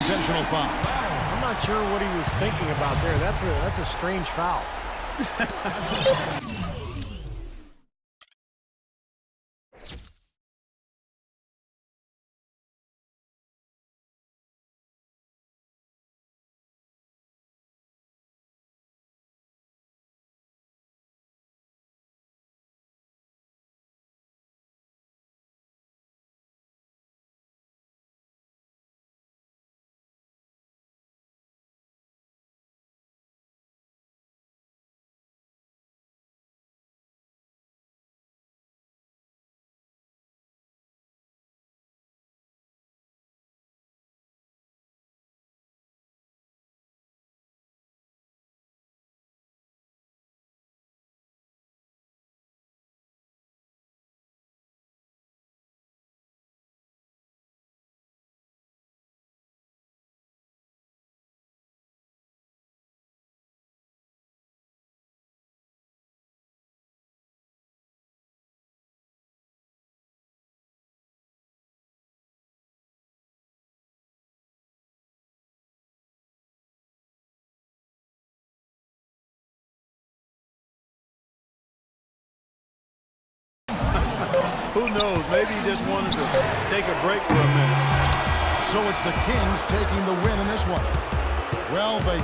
Intentional foul. I'm not sure what he was thinking about there. That's a strange foul. Who knows? Maybe he just wanted to take a break for a minute. So it's the Kings taking the win in this one. Well, they...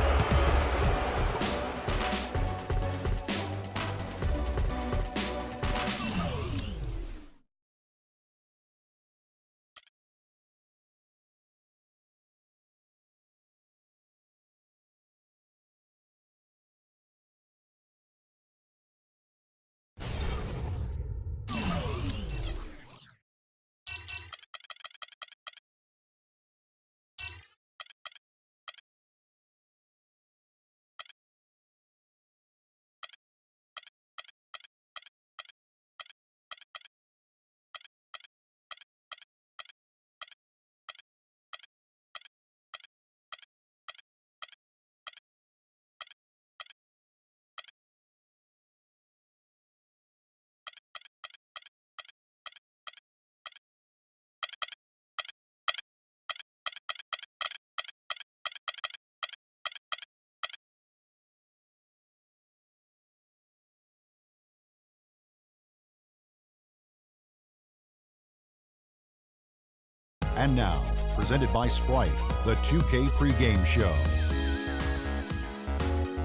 And now, presented by Sprite, the 2K pregame show.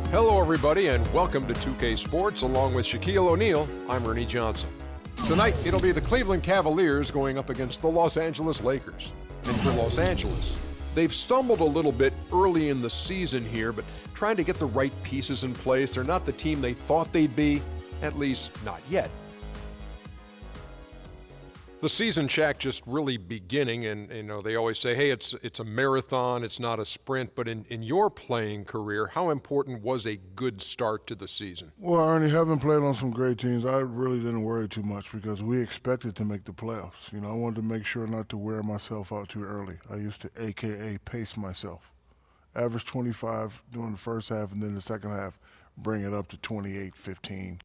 Hello, everybody, and welcome to 2K Sports. Along with Shaquille O'Neal, I'm Ernie Johnson. Tonight, it'll be the Cleveland Cavaliers going up against the Los Angeles Lakers. And for Los Angeles, they've stumbled a little bit early in the season here, but trying to get the right pieces in place. They're not the team they thought they'd be, at least not yet. The season, Shaq, just really beginning, and they always say, hey, it's a marathon, it's not a sprint, but in your playing career, how important was a good start to the season? Well, Ernie, having played on some great teams, I really didn't worry too much because we expected to make the playoffs. I wanted to make sure not to wear myself out too early. I used to AKA pace myself. Average 25 during the first half, and then the second half, bring it up to 28, 15.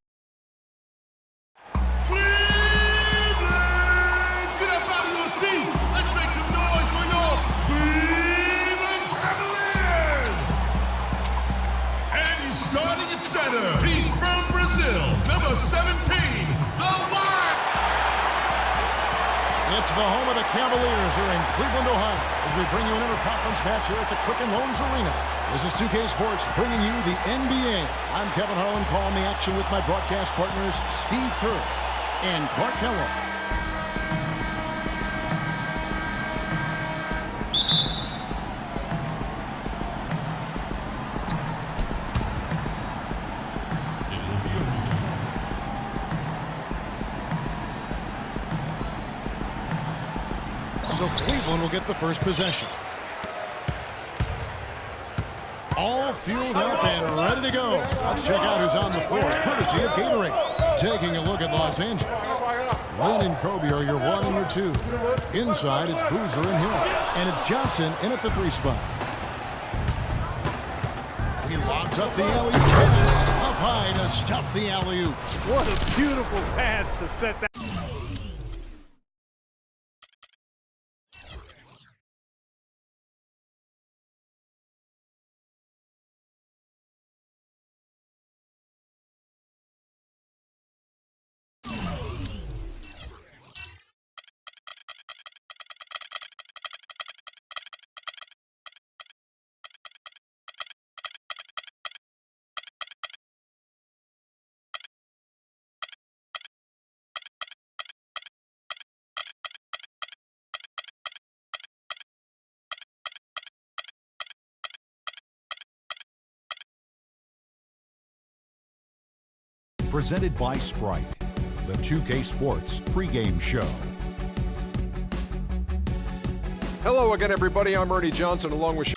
Let's make some noise for your Cleveland Cavaliers! And he's starting at center. He's from Brazil, number 17, the White. It's the home of the Cavaliers here in Cleveland, Ohio, as we bring you an interconference match here at the Quicken Loans Arena. This is 2K Sports bringing you the NBA. I'm Kevin Harlan, calling the action with my broadcast partners Steve Kerr and Clark Kellogg. So Cleveland will get the first possession. All fueled up and ready to go. Let's check out who's on the floor, courtesy of Gatorade. Taking a look at Los Angeles. Lynn and Kobe are your 1 and your 2. Inside, it's Boozer and Hill. And it's Johnson in at the 3 spot. He lobs up the alley-oop pass. Up high to stuff the alley-oop. What a beautiful pass to set that. presented by Sprite, the 2K Sports pregame show. Hello again, everybody. I'm Ernie Johnson, along with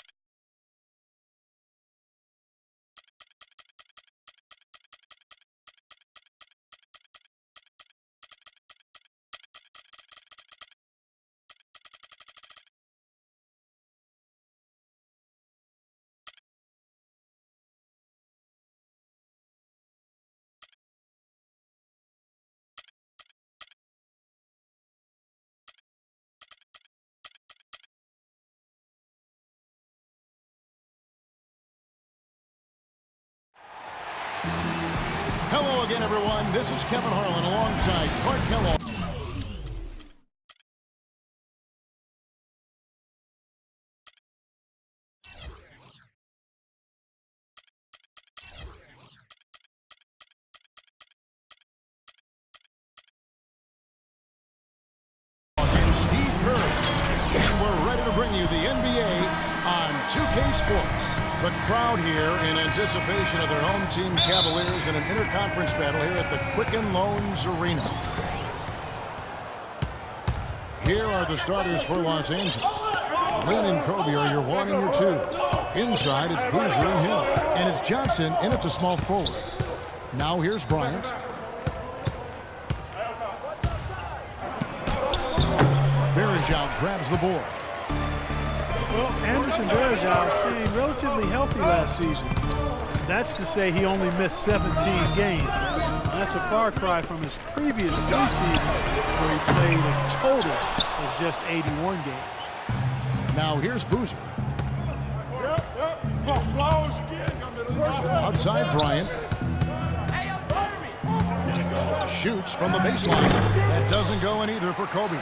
Hello again, everyone. This is Kevin Harlan alongside Clark Kellogg. And Steve Kerr. And we're ready to bring you the NBA on 2K Sports. The crowd here in anticipation of their home team Cavaliers in an interconference battle here at the Quicken Loans Arena. Here are the starters for Los Angeles. Lynn and Kobe are your 1 and your 2. Inside, it's Boozer and Hill. And it's Johnson in at the small forward. Now here's Bryant. Varejao grabs the board. Well, Anderson Varejao staying relatively healthy last season. That's to say he only missed 17 games. That's a far cry from his previous 3 seasons where he played a total of just 81 games. Now here's Boozer. Outside Bryant. Shoots from the baseline. That doesn't go in either for Kobe.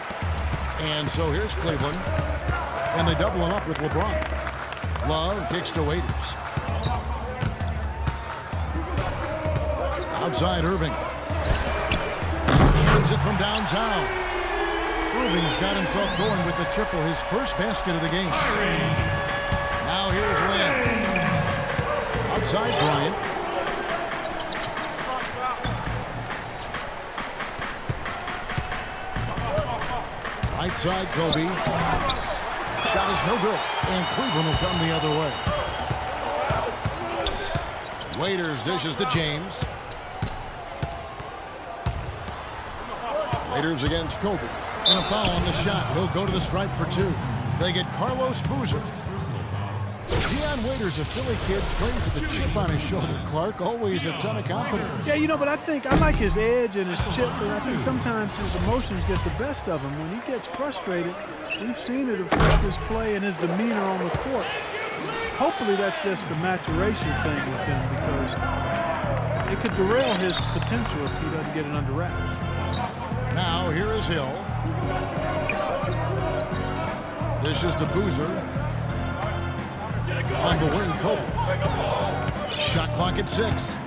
And so here's Cleveland. And they double him up with LeBron. Love kicks to Waiters. Outside Irving. Hands it from downtown. Irving's got himself going with the triple, his first basket of the game. Now here's Lynn. Outside Bryant. Right side Kobe. Shot is no good, and Cleveland will come the other way. Waiters dishes to James. Waiters against Kobe. And a foul on the shot. He'll go to the stripe for 2. They get Carlos Boozer. Dion Waiters, a Philly kid, plays with a chip on his shoulder. Clark, always a ton of confidence. Yeah, you know, but I like his edge and his chip, but I think sometimes his emotions get the best of him. When he gets frustrated, we've seen it affect his play and his demeanor on the court. Hopefully that's just a maturation thing with him, because it could derail his potential if he doesn't get it under wraps. Now here is Hill. Dishes to Boozer. On the wing, Kobe. Shot clock at 6.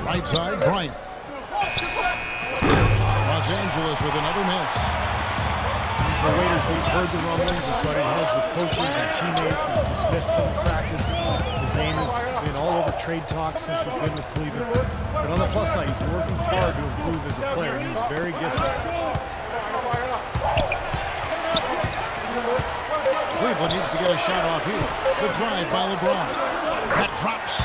Right side, Bryant. Los Angeles with another miss. For Waiters, we've heard the rumblings. He's butted heads with coaches and teammates. He's dismissed from practice. His name has been all over trade talks since he's been with Cleveland. But on the plus side, he's working hard to improve as a player. He's very gifted. Cleveland needs to get a shot off here. The drive by LeBron. That drops.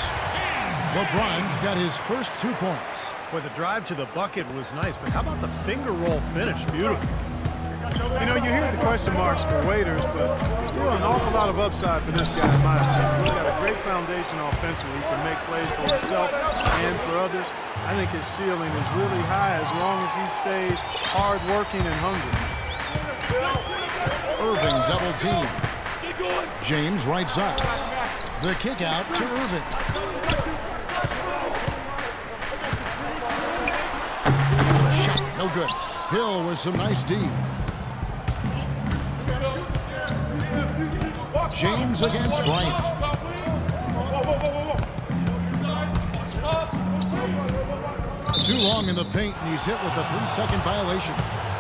LeBron's got his first 2 points. Well, the drive to the bucket was nice, but how about the finger roll finish? Beautiful. You know, you hear the question marks for Waiters, but still an awful lot of upside for this guy, in my opinion. He's got a great foundation offensively. He can make plays for himself and for others. I think his ceiling is really high as long as he stays hard-working and hungry. Irving double team. James right side. The kick out to Irving. Shot no good. Hill with some nice D. James against Bryant. Too long in the paint, and he's hit with a 3-second violation.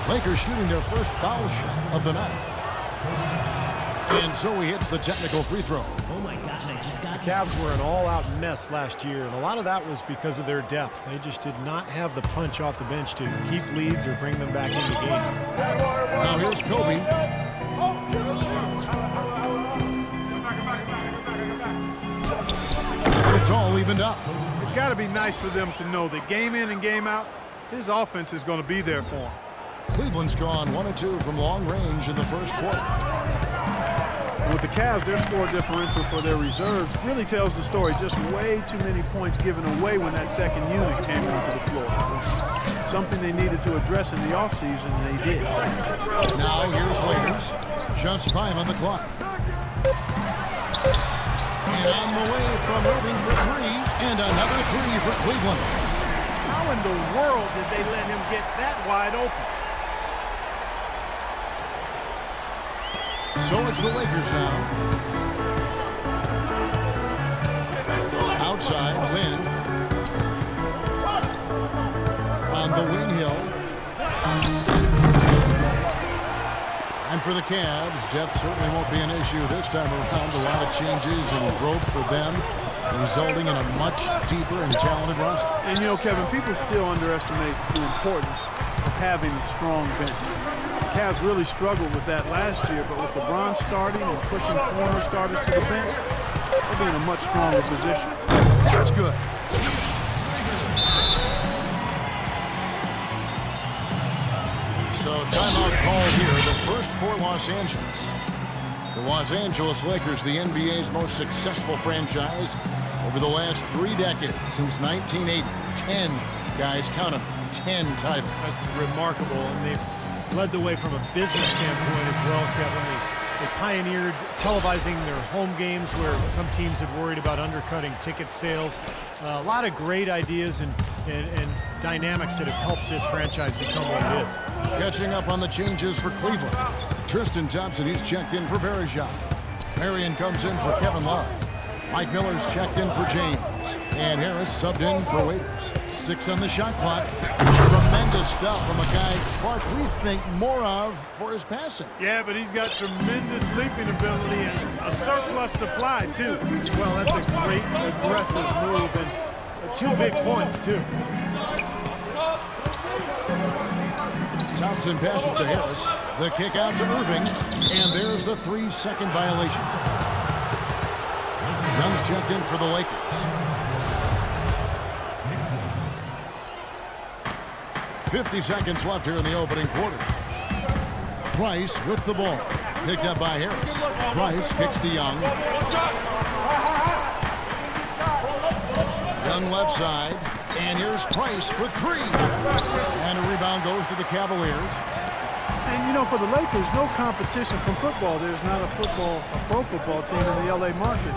Lakers shooting their first foul shot of the night. And so he hits the technical free throw. Oh my God. The Cavs were an all-out mess last year, and a lot of that was because of their depth. They just did not have the punch off the bench to keep leads or bring them back into games. Now here's Kobe. It's all evened up. It's got to be nice for them to know that game in and game out, his offense is going to be there for him. Cleveland's gone 1 of 2 from long range in the first quarter. With the Cavs, their score differential for their reserves really tells the story. Just way too many points given away when that second unit came onto the floor. Something they needed to address in the offseason, and they did. Now here's Waiters. Just 5 on the clock. And on the way from Irving for 3, and another 3 for Cleveland. How in the world did they let him get that wide open? So it's the Lakers now. Outside, Lynn. On the wing, Hill. And for the Cavs, depth certainly won't be an issue this time around. A lot of changes and growth for them, resulting in a much deeper and talented roster. And you know, Kevin, people still underestimate the importance of having a strong bench. The Cavs really struggled with that last year, but with LeBron starting and pushing former starters to the bench, they'll be in a much stronger position. That's good. So timeout called here, the first for Los Angeles. The Los Angeles Lakers, the NBA's most successful franchise over the last 3 decades, since 1980. 10, guys, count them, 10 titles. That's remarkable, and they've led the way from a business standpoint as well, Kevin. They pioneered televising their home games where some teams had worried about undercutting ticket sales. A lot of great ideas and dynamics that have helped this franchise become what it is. Catching up on the changes for Cleveland. Tristan Thompson, he's checked in for Verejao. Marion comes in for Kevin Love. Mike Miller's checked in for James. And Harris subbed in for Waiters. 6 on the shot clock. Tremendous stuff from a guy Clark we think more of for his passing. Yeah, but he's got tremendous leaping ability and a surplus supply, too. Well, that's a great aggressive move, and 2 big points, too. Thompson passes to Harris. The kick out to Irving. And there's the 3-second violation. Young's checked in for the Lakers. 50 seconds left here in the opening quarter. Price with the ball. Picked up by Harris. Price kicks to Young. Young left side. And here's Price for 3. And a rebound goes to the Cavaliers. And, you know, for the Lakers, no competition from football. There's not a pro football team in the L.A. market.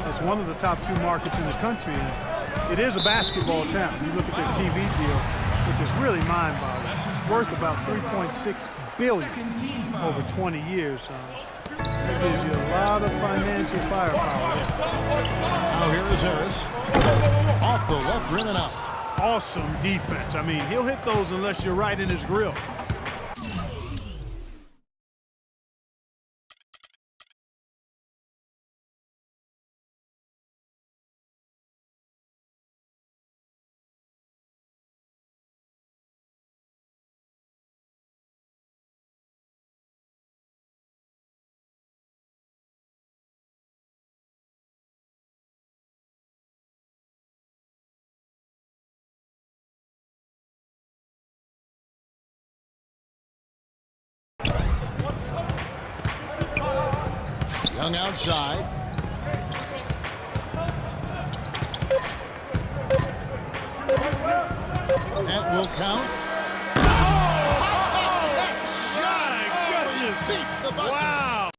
It's one of the top 2 markets in the country. And it is a basketball town. You look at their TV deal, which is really mind-boggling. It's worth about $3.6 billion over 20 years. That gives you a lot of financial firepower. Now here is Harris. Off the left rim and out. Awesome defense. I mean, he'll hit those unless you're right in his grill. Young outside. That will count. Beats the buzzer. Wow.